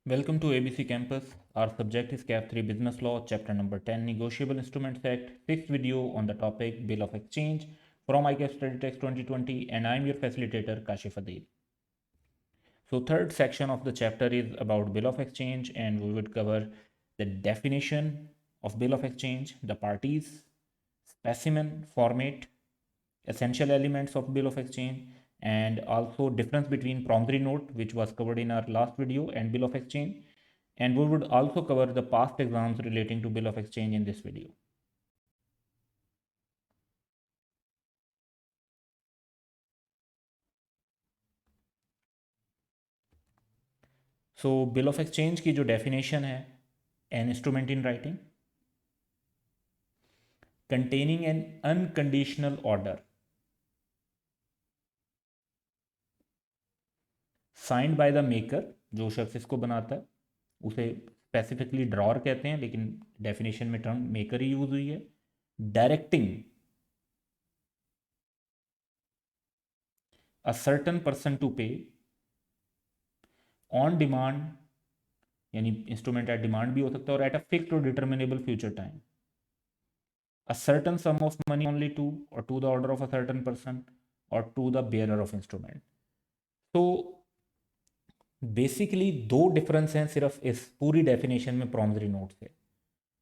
Welcome to ABC Campus. Our subject is CAF 3 Business Law, Chapter number 10 Negotiable Instruments Act, 6th video on the topic Bill of Exchange from ICAF Study Text 2020, and I'm your facilitator Kashif Adil. So, third section of the chapter is about Bill of Exchange, and we would cover the definition of Bill of Exchange, the parties, specimen, format, essential elements of Bill of Exchange, and also difference between promissory note, which was covered in our last video, and Bill of Exchange. And we would also cover the past exams relating to Bill of Exchange in this video. So bill of exchange की जो definition है, an instrument in writing containing an unconditional order signed by the maker, जो शख्स इसको बनाता है उसे specifically drawer कहते हैं, लेकिन डेफिनेशन में टर्म मेकर ही यूज हुई है, directing a certain person to pay on demand, यानी इंस्ट्रूमेंट एट डिमांड भी हो सकता है, और at a fixed or determinable future time, a certain sum of money only to or to the order of a certain person or to the bearer of instrument. तो basically दो difference हैं सिर्फ इस पूरी डेफिनेशन में promissory note से.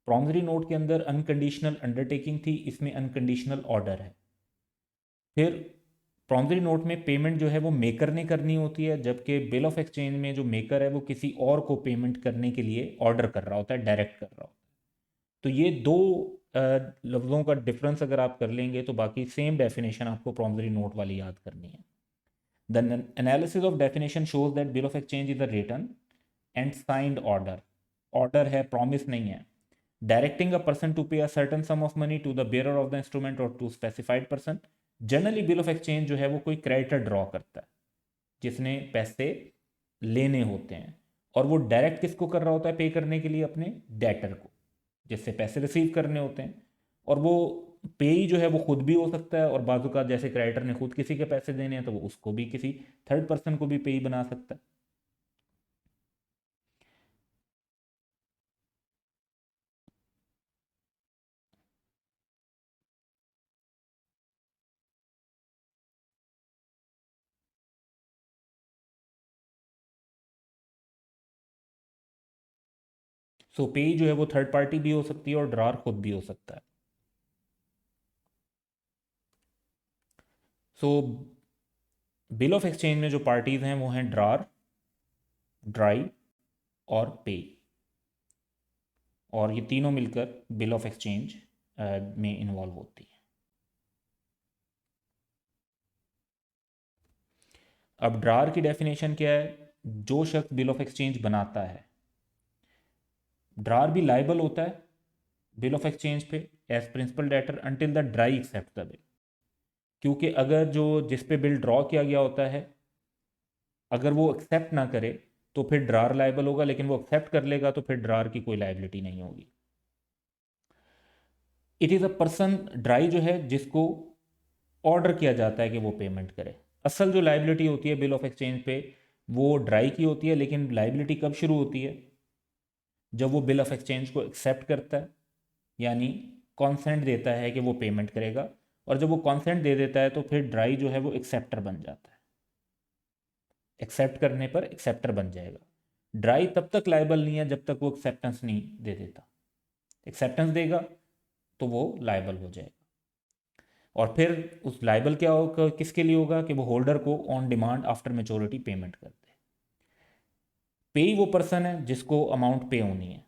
Promissory note के अंदर अनकंडीशनल अंडरटेकिंग थी, इसमें अनकंडीशनल ऑर्डर है. फिर प्रॉमिसरी नोट में पेमेंट जो है वो मेकर ने करनी होती है, जबकि बिल ऑफ एक्सचेंज में जो मेकर है वो किसी और को पेमेंट करने के लिए ऑर्डर कर रहा होता है, डायरेक्ट कर रहा होता है. तो ये दो लफ्ज़ों का डिफरेंस अगर आप कर लेंगे तो बाकी सेम डेफिनेशन आपको प्रॉमिसरी नोट वाली याद करनी है. The analysis of definition shows that bill of exchange is a written and signed order. Order है, प्रॉमिस नहीं है. Directing a person to pay a certain sum of money to the bearer of the instrument और to specified person. Generally bill of exchange जो है वो कोई creditor draw करता है जिसने पैसे लेने होते हैं, और वो डायरेक्ट किसको कर रहा होता है पे करने के लिए? अपने डेटर को, जिससे पैसे रिसीव करने होते हैं. और वो पेई जो है वो खुद भी हो सकता है, और बाजू का जैसे क्रेडिटर ने खुद किसी के पैसे देने हैं तो वो उसको भी किसी थर्ड पर्सन को भी पेई बना सकता है. सो पेई जो है वो थर्ड पार्टी भी हो सकती है और ड्रार खुद भी हो सकता है. सो बिल ऑफ एक्सचेंज में जो पार्टीज हैं वो हैं ड्रार, ड्राई और पे, और ये तीनों मिलकर बिल ऑफ एक्सचेंज में इन्वॉल्व होती है. अब ड्रार की डेफिनेशन क्या है? जो शख्स बिल ऑफ एक्सचेंज बनाता है. ड्रार भी लाइबल होता है बिल ऑफ एक्सचेंज पे as principal debtor until the drawee accept the bill. क्योंकि अगर जो जिस पे बिल ड्रॉ किया गया होता है अगर वो एक्सेप्ट ना करे तो फिर ड्रार लाइबल होगा, लेकिन वो एक्सेप्ट कर लेगा तो फिर ड्रार की कोई लाइबिलिटी नहीं होगी. It is a person, dry जो है जिसको ऑर्डर किया जाता है कि वो पेमेंट करे. असल जो लाइबिलिटी होती है बिल ऑफ एक्सचेंज पे वो ड्राई की होती है, लेकिन लाइबिलिटी कब शुरू होती है? जब वो बिल ऑफ एक्सचेंज को एक्सेप्ट करता है, यानी कॉन्सेंट देता है कि वो पेमेंट करेगा. और जब वो कॉन्सेंट दे देता है तो फिर ड्राई जो है वो एक्सेप्टर बन जाता है. एक्सेप्ट करने पर एक्सेप्टर बन जाएगा. ड्राई तब तक लाइबल नहीं है जब तक वो एक्सेप्टेंस नहीं दे देता. एक्सेप्टेंस देगा तो वो लाइबल हो जाएगा. और फिर उस लाइबल क्या होगा, किसके लिए होगा? कि वो होल्डर को on demand after maturity payment कर दे. पे वो पर्सन है जिसको अमाउंट पे होनी है.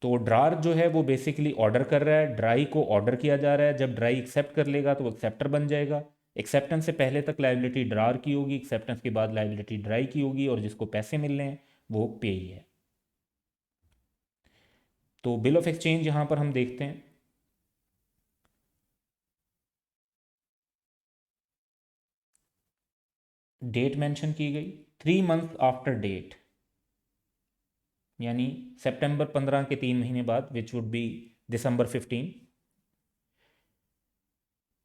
तो ड्रार जो है वो बेसिकली ऑर्डर कर रहा है, ड्राई को ऑर्डर किया जा रहा है. जब ड्राई एक्सेप्ट कर लेगा तो वो एक्सेप्टर बन जाएगा. एक्सेप्टेंस से पहले तक लाइबिलिटी ड्रार की होगी, एक्सेप्टेंस के बाद लाइबिलिटी ड्राई की होगी, और जिसको पैसे मिलने हैं वो पे ही है. तो बिल ऑफ एक्सचेंज यहां पर हम देखते हैं. डेट मेंशन की गई 3 मंथ आफ्टर डेट, यानी सितंबर 15 के 3 महीने बाद, विच वुड बी दिसंबर 15.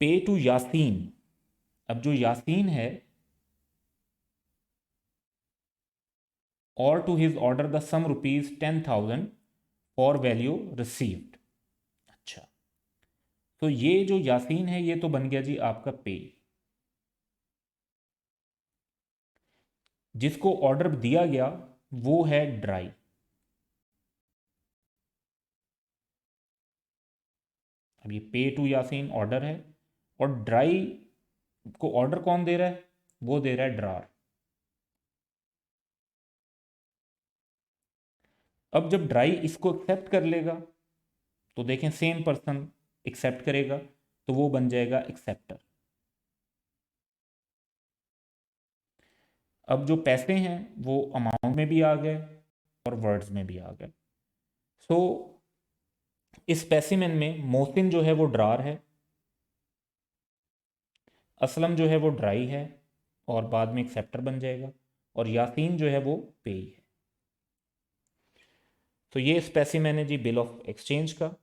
पे टू यासीन. अब जो यासीन है or to his order the sum ₹10,000 for value received. अच्छा, तो ये जो यासीन है ये तो बन गया जी आपका पे। जिसको ऑर्डर दिया गया वो है ड्राई। अब ये पे टू यासीन ऑर्डर है, और ड्राई को ऑर्डर कौन दे रहा है? वो दे रहा है ड्रार। अब जब ड्राई इसको एक्सेप्ट कर लेगा तो देखें सेम पर्सन एक्सेप्ट करेगा तो वो बन जाएगा एक्सेप्टर। अब जो पैसे हैं वो अमाउंट में भी आ गए और वर्ड्स में भी आ गए। सो इस स्पेसिमेन में मोहसिन जो है वो ड्रार है, असलम जो है वो ड्राई है और बाद में एक्सेप्टर बन जाएगा, और यासीन जो है वो पेई है। तो ये स्पेसिमेन है जी बिल ऑफ एक्सचेंज का।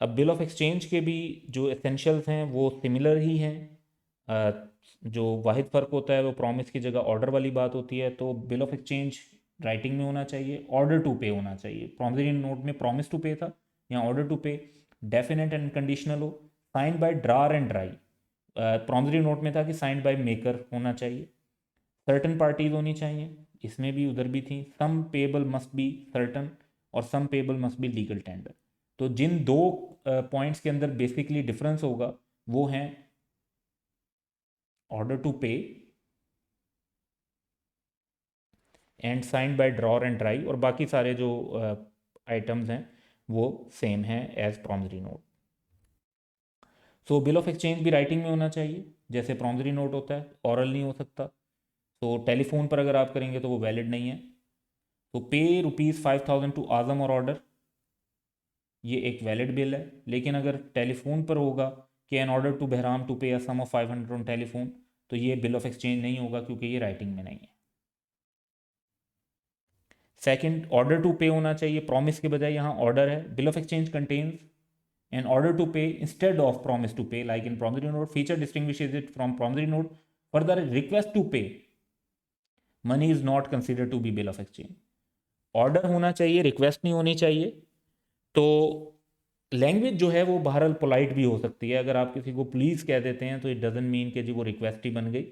अब बिल ऑफ एक्सचेंज के भी जो एसेंशियल्स हैं वो सिमिलर ही हैं। जो वाहिद फ़र्क होता है वो प्रॉमिस की जगह ऑर्डर वाली बात होती है। तो बिल ऑफ एक्सचेंज राइटिंग में होना चाहिए, ऑर्डर टू पे होना चाहिए। प्रॉमिसरी नोट में प्रॉमिस टू पे था, यहाँ ऑर्डर टू पे। डेफिनेट एंड कंडीशनल हो, signed by drawer and dry. Promissory note में था कि साइंड बाय मेकर होना चाहिए। सर्टन पार्टीज होनी चाहिए, इसमें भी उधर भी थी। Sum payable must be certain और sum payable must be legal tender. तो जिन दो पॉइंट्स के अंदर बेसिकली डिफरेंस होगा वो हैं order to pay and signed by drawer and drawee, और बाकी सारे जो आइटम्स हैं वो सेम हैं as promissory note. So bill of exchange भी राइटिंग में होना चाहिए जैसे प्रॉमिसरी नोट होता है, ऑरल नहीं हो सकता। तो टेलीफोन पर अगर आप करेंगे तो वो वैलिड नहीं है। तो पे ₹5,000 टू आजम और ऑर्डर, ये एक वैलिड बिल है। लेकिन अगर टेलीफोन पर होगा कि an order to Bahram to pay a sum of 500 on telephone, तो ये बिल ऑफ एक्सचेंज नहीं होगा क्योंकि ये राइटिंग में नहीं है। सेकंड, ऑर्डर टू पे होना चाहिए, प्रॉमिस के बजाय यहाँ ऑर्डर है। Bill of exchange contains an order to pay instead of promise to pay like in promissory note. Feature distinguishes it from promissory note. Further, request to pay money is not consider to be bill of exchange. Order होना चाहिए, request नहीं होनी चाहिए। तो language जो है वो बहरहाल पोलाइट भी हो सकती है। अगर आप किसी को प्लीज़ कह देते हैं तो इट डजंट मीन कि जी वो रिक्वेस्ट ही बन गई।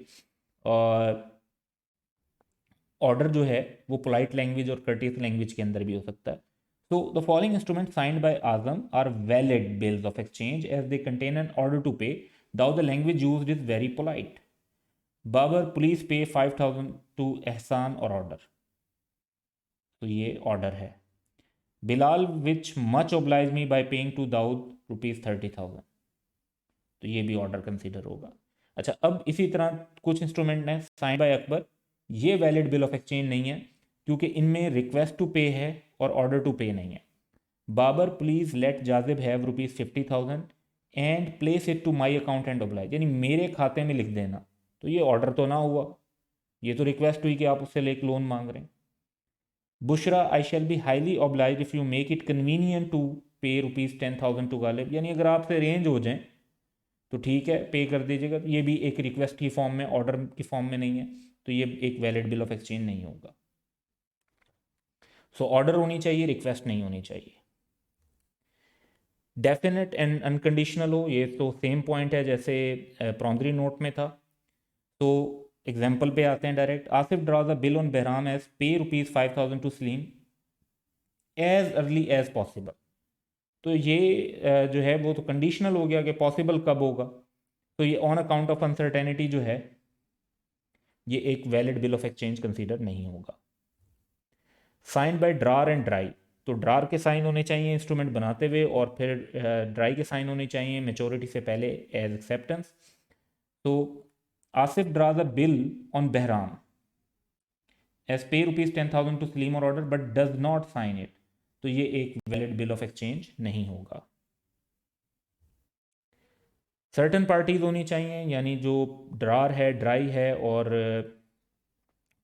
और ऑर्डर जो है वो पोलाइट लैंग्वेज और कर्टियस लैंग्वेज के अंदर भी हो सकता है। So the following instruments signed by Azam are valid bills of exchange as they contain an order to pay, though the language used is very polite. Babar, please pay 5,000 to Ehsan or order. तो ये order है। Bilal, which much oblige me by paying to Dawood ₹30,000, तो ये भी order consider होगा। अच्छा, अब इसी तरह कुछ इंस्ट्रूमेंट हैं साइन बाय अकबर, ये वैलिड बिल ऑफ एक्सचेंज नहीं है क्योंकि इनमें रिक्वेस्ट टू पे है और ऑर्डर टू पे नहीं है। Babar, please let Jazib have ₹50,000 and place it to my account and oblige, यानी मेरे खाते में लिख देना। तो ये ऑर्डर तो ना हुआ, ये तो रिक्वेस्ट हुई कि आप उससे एक लोन मांग रहे हैं। Bushra, I shall be highly oblige if you make it convenient to pay ₹10,000 to Ghalib, यानी अगर आपसे अरेंज हो जाए तो ठीक है पे कर दीजिएगा। तो ये भी एक रिक्वेस्ट की फॉर्म में, ऑर्डर की फॉर्म में नहीं है, तो ये एक वैलिड बिल ऑफ एक्सचेंज नहीं होगा। सो ऑर्डर होनी चाहिए, रिक्वेस्ट नहीं होनी चाहिए। डेफिनेट एंड अनकंडीशनल हो, ये तो सेम पॉइंट है जैसे प्रॉमिसरी नोट में था। तो एग्जाम्पल पे आते हैं direct. Asif draws a bill on Bahram as pay ₹5,000 to Salim as early as possible. तो ये जो है वो तो कंडीशनल हो गया कि पॉसिबल कब होगा। तो ये ऑन अकाउंट ऑफ अनसर्टेनिटी जो है ये एक valid bill of exchange consider नहीं होगा। Sign by drawer and drawee, तो ड्रार के साइन होने चाहिए इंस्ट्रूमेंट बनाते हुए, और फिर ड्राई के साइन होने चाहिए मेचोरिटी से पहले एज एक्सेप्टेंस। तो Asif draws a bill on Bahram as pay ₹10,000 to Salim or order but does not sign it, तो ये एक वैलिड बिल ऑफ एक्सचेंज नहीं होगा। सर्टन पार्टीज होनी चाहिए, यानी जो ड्रार है, ड्राई है और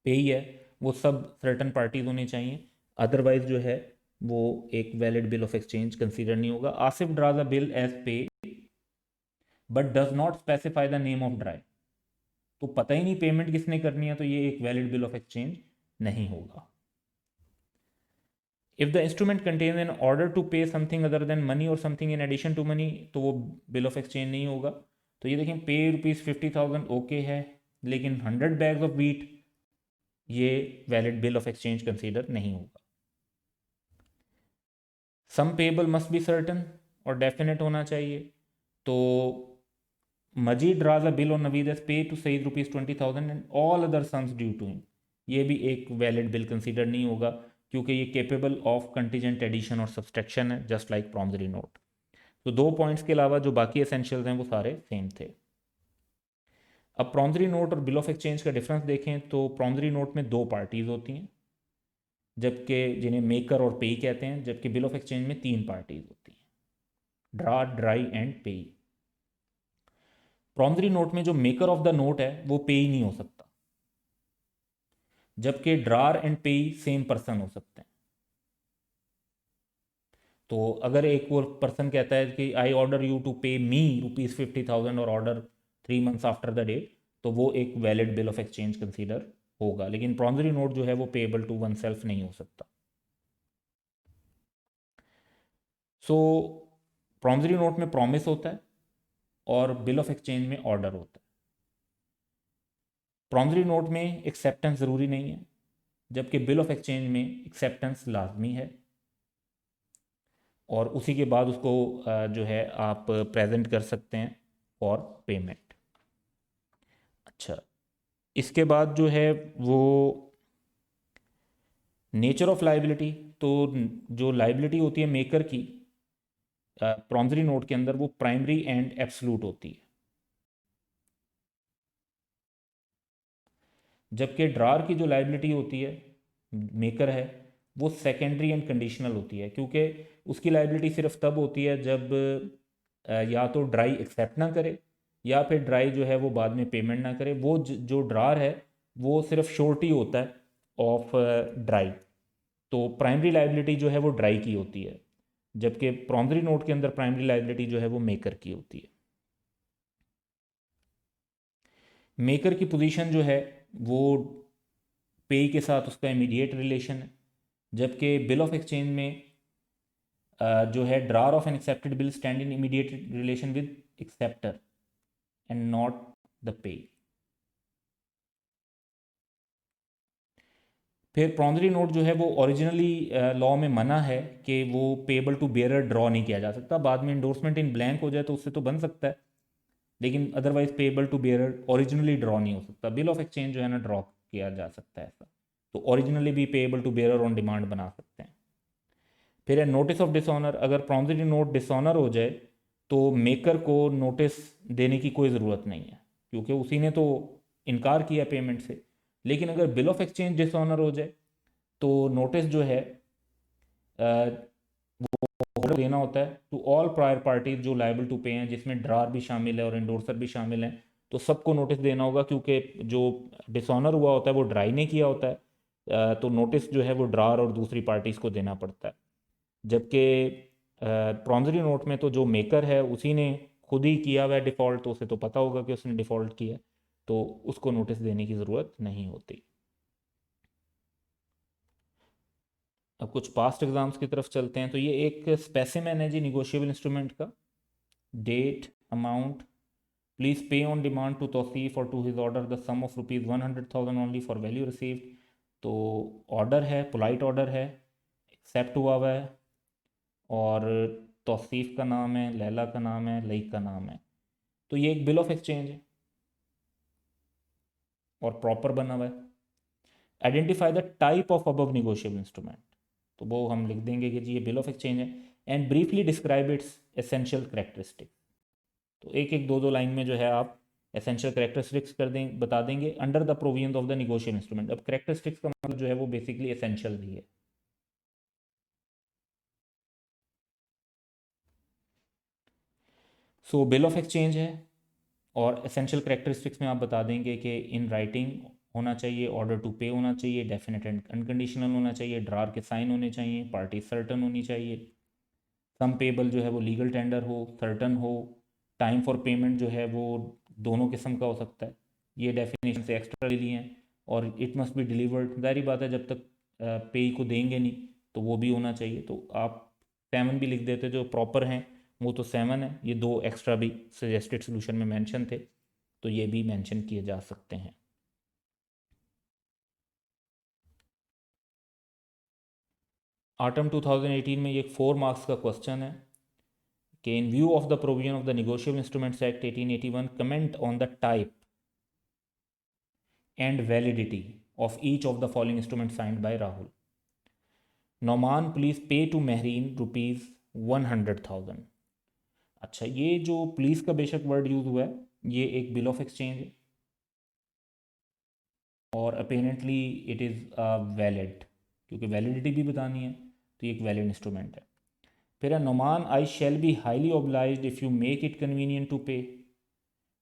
पेई है, वो सब सर्टन पार्टीज होनी चाहिए। अदरवाइज जो है वो एक valid bill of exchange consider नहीं होगा। Asif draws a bill as pay but does not specify the name of drawee, तो पता ही नहीं पेमेंट किसने करनी है, तो ये एक वैलिड बिल ऑफ एक्सचेंज नहीं होगा। If the instrument contain an order to pay something other than money or something in addition to money, तो वो बिल ऑफ एक्सचेंज नहीं होगा। तो ये देखें, पे ₹50,000 ओके है, लेकिन 100 बैग्स ऑफ वीट ये valid bill of exchange consider नहीं होगा। Sum payable must be certain और डेफिनेट होना चाहिए। तो Majeed draws a bill on Naveed as pay to Saeed ₹20,000 and all other sums due to him, ये भी एक वैलिड बिल कंसीडर नहीं होगा, क्योंकि ये केपेबल ऑफ कंटीजेंट एडिशन और सब्सट्रैक्शन है, जस्ट लाइक प्रॉमिसरी नोट। तो 2 पॉइंट्स के अलावा जो बाकी एसेंशियल्स हैं वो सारे सेम थे। अब प्रॉमिसरी नोट और बिल ऑफ एक्सचेंज का डिफरेंस देखें तो प्रॉमिसरी नोट में 2 पार्टीज़ होती हैं, जबकि जिन्हें मेकर और पेई कहते हैं, जबकि बिल ऑफ एक्सचेंज में 3 पार्टीज़ होती हैं, ड्रा, ड्राई एंड पेई। प्रॉमिसरी नोट में जो मेकर ऑफ द नोट है वो पेई नहीं हो सकता, जबकि ड्रार एंड पेई सेम पर्सन हो सकते हैं। तो अगर एक और पर्सन कहता है कि आई ऑर्डर यू टू पे me ₹50,000 or order 3 months after the date, तो वो एक valid bill of exchange consider होगा। लेकिन प्रॉमिसरी नोट जो है वो पेएबल टू वन सेल्फ नहीं हो सकता। सो प्रॉमिसरी नोट में प्रॉमिस होता है और बिल ऑफ एक्सचेंज में ऑर्डर होता है। प्रॉमिसरी नोट में एक्सेप्टेंस ज़रूरी नहीं है, जबकि बिल ऑफ एक्सचेंज में एक्सेप्टेंस लाजमी है, और उसी के बाद उसको जो है आप प्रेजेंट कर सकते हैं फॉर पेमेंट। अच्छा, इसके बाद जो है वो नेचर ऑफ लाइबिलिटी, तो जो लाइबिलिटी होती है मेकर की प्रॉमिसरी नोट के अंदर, वो प्राइमरी एंड एब्सोल्यूट होती है, जबकि ड्रार की जो लाइबिलिटी होती है मेकर है वो सेकेंडरी एंड कंडीशनल होती है, क्योंकि उसकी लाइबिलिटी सिर्फ तब होती है जब या तो ड्राई एक्सेप्ट ना करे या फिर ड्राई जो है वो बाद में पेमेंट ना करे। वो जो ड्रार है वो सिर्फ श्योरिटी होता है ऑफ ड्राई। तो प्राइमरी लाइबिलिटी जो है वो ड्राई की होती है, जबकि प्रॉमिसरी नोट के अंदर प्राइमरी लाइबिलिटी जो है वो मेकर की होती है। मेकर की पोजीशन जो है वो पे के साथ उसका इमीडिएट रिलेशन है, जबकि बिल ऑफ एक्सचेंज में जो है ड्रार of an accepted bill stand in immediate relation with acceptor and not the pay. फिर प्रॉमिसरी नोट जो है वो ओरिजिनली लॉ में मना है कि वो पेबल टू बेयरर ड्रॉ नहीं किया जा सकता। बाद में इंडोर्समेंट इन ब्लैंक हो जाए तो उससे तो बन सकता है, लेकिन otherwise payable to bearer originally draw नहीं हो सकता। बिल ऑफ एक्सचेंज जो है ना ड्रॉ किया जा सकता है ऐसा, तो ओरिजिनली भी payable to bearer on demand बना सकते हैं। फिर है नोटिस ऑफ डिसऑनर। अगर प्रॉमिसरी नोट डिसऑनर हो जाए तो मेकर को नोटिस देने की कोई ज़रूरत नहीं है, क्योंकि उसी ने तो इनकार किया पेमेंट से। लेकिन अगर बिल ऑफ एक्सचेंज डिसऑनर हो जाए तो नोटिस जो है वो देना होता है टू ऑल प्रायर पार्टीज जो लाइबल टू पे हैं, जिसमें ड्रार भी शामिल है और इंडोर्सर भी शामिल हैं। तो सबको नोटिस देना होगा, क्योंकि जो डिसऑनर हुआ होता है वो ड्राई ने किया होता है, तो नोटिस जो है वो ड्रार और दूसरी पार्टीज़ को देना पड़ता है। जबकि प्रॉमिसरी नोट में तो जो मेकर है उसी ने खुद ही किया हुआ है डिफ़ॉल्ट, तो उसे तो पता होगा कि उसने डिफ़ॉल्ट किया, तो उसको नोटिस देने की ज़रूरत नहीं होती। अब कुछ पास्ट एग्जाम्स की तरफ चलते हैं। तो ये एक स्पेसिमेन है जी निगोशिएबल इंस्ट्रूमेंट का। Date, amount, please pay on demand to Tauseef और to his order the sum of ₹100,000 only for value received. तो ऑर्डर है, पोलाइट ऑर्डर है, एक्सेप्ट हुआ हुआ है, और तौसीफ का नाम है, लैला का नाम है, लई का नाम है। तो ये एक बिल ऑफ एक्सचेंज है और प्रॉपर बना हुआ है। Identify the type of above negotiable instrument, तो वो हम लिख देंगे कि जी ये बिल ऑफ एक्सचेंज है। And briefly describe it's essential characteristic. तो एक एक दो दो लाइन में जो है आप एसेंशियल करेक्टरिस्टिक्स कर दें, बता देंगे under the provision of the negotiable instrument. अब करेक्टरिस्टिक्स का मतलब जो है वो बेसिकली एसेंशियल भी है। सो बिल ऑफ एक्सचेंज है, और एसेंशियल करेक्टरिस्टिक्स में आप बता देंगे कि इन राइटिंग होना चाहिए, ऑर्डर टू पे होना चाहिए, डेफिनेट एंड अनकंडीशनल होना चाहिए, ड्रार के साइन होने चाहिए, पार्टी सर्टन होनी चाहिए, सम पेबल जो है वो लीगल टेंडर हो, सर्टन हो, टाइम फॉर पेमेंट जो है वो दोनों किस्म का हो सकता है। ये डेफिनेशन से एक्स्ट्रा ले लिए हैं। और इट मस्ट बी डिलीवर्ड, जाहिर बात है जब तक पे को देंगे नहीं तो वो भी होना चाहिए। तो आप 7 भी लिख देते, जो प्रॉपर हैं वो तो 7 है, ये 2 एक्स्ट्रा भी सजेस्टेड सोल्यूशन में मेंशन थे तो ये भी मेंशन किए जा सकते हैं। ऑटम 2018 में ये 4 मार्क्स का क्वेश्चन है कि in view of the provision of the negotiable instruments act 1881 comment on the type and validity of each of the following instrument signed by Rahul. Noman please pay to Mehreen ₹100,000। अच्छा, ये जो पुलिस का बेशक वर्ड यूज़ हुआ है, ये एक बिल ऑफ एक्सचेंज है और अपेरेंटली इट इज़ वैलिड, क्योंकि वैलिडिटी भी बतानी है तो ये एक वैलिड इंस्ट्रूमेंट है। फिर है Noman I shall be highly obliged if you make it convenient to pay.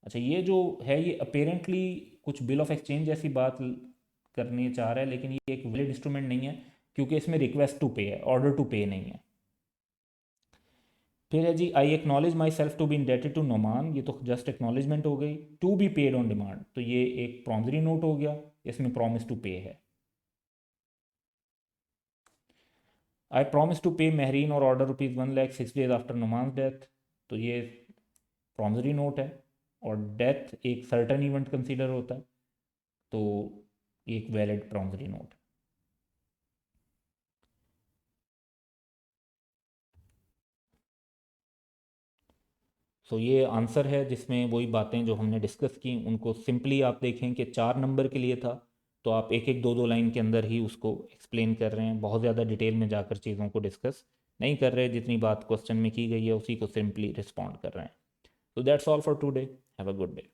अच्छा, ये जो है ये अपेरेंटली कुछ बिल ऑफ एक्सचेंज जैसी बात करनी चाह रहा है, लेकिन ये एक वैलिड इंस्ट्रूमेंट नहीं है क्योंकि इसमें रिक्वेस्ट टू पे है, ऑर्डर टू पे नहीं है। फिर है जी I acknowledge myself to be indebted to Noman, ये तो जस्ट एक्नॉलेजमेंट हो गई। To be paid on demand, तो ये एक प्रॉमिसरी नोट हो गया, इसमें प्रॉमिस टू पे है। आई प्रॉमिस टू पे महरीन और order ₹1 lakh 6 days after Noman death, तो ये प्रॉमिसरी नोट है और डेथ एक सर्टन इवेंट कंसीडर होता है तो ये एक वैलिड प्रॉमिसरी नोट है। ये आंसर है जिसमें वही बातें जो हमने डिस्कस की उनको सिंपली आप देखें कि 4 नंबर के लिए था तो आप एक एक 2 लाइन के अंदर ही उसको एक्सप्लेन कर रहे हैं, बहुत ज़्यादा डिटेल में जाकर चीज़ों को डिस्कस नहीं कर रहे, जितनी बात क्वेश्चन में की गई है उसी को सिंपली रिस्पॉन्ड कर रहे हैं। तो that's all for today, have a good day.